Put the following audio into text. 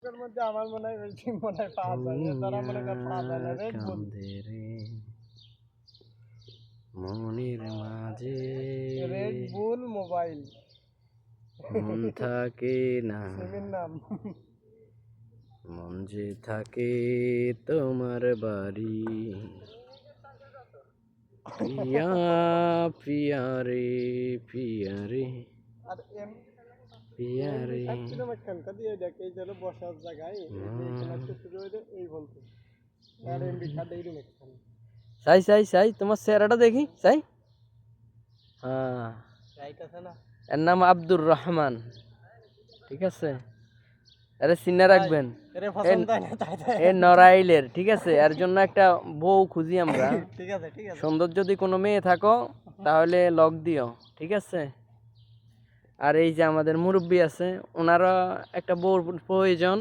এর মধ্যে আমার মনে হয় বেশি মনে হয় পাওয়া যায় তারা মনে করে পাওয়া যায় না রেড বুল মনের মাঝে রেড বুল মোবাইল মন থাকে না সিমের নাম মন যে থাকে তোমার বাড়ি পিয়া পিয়া রে পিয়া রে আর এম পিয়া রে কিলোমিটার কাদি দেখে এই যে বসার জায়গায় এখানে শুরু হয়ে এই বলতে আর এমবি কার্ড এই রুমে সাই সাই সাই তোমার চেহারাটা দেখি সাই হ্যাঁ রাইট আছে না এর নাম আব্দুর রহমান ঠিক আছে আরে চিনে রাখবেন এরে পছন্দ হয় না তাই এ নড়াইলের ঠিক আছে এর জন্য একটা বউ খুঁজি আমরা ঠিক আছে সুন্দর যদি কোনো মেয়ে থাকো তাহলে লক দিও ঠিক আছে আর এই যে আমাদের মুরব্বী আছে ওনারা একটা বউর প্রয়োজন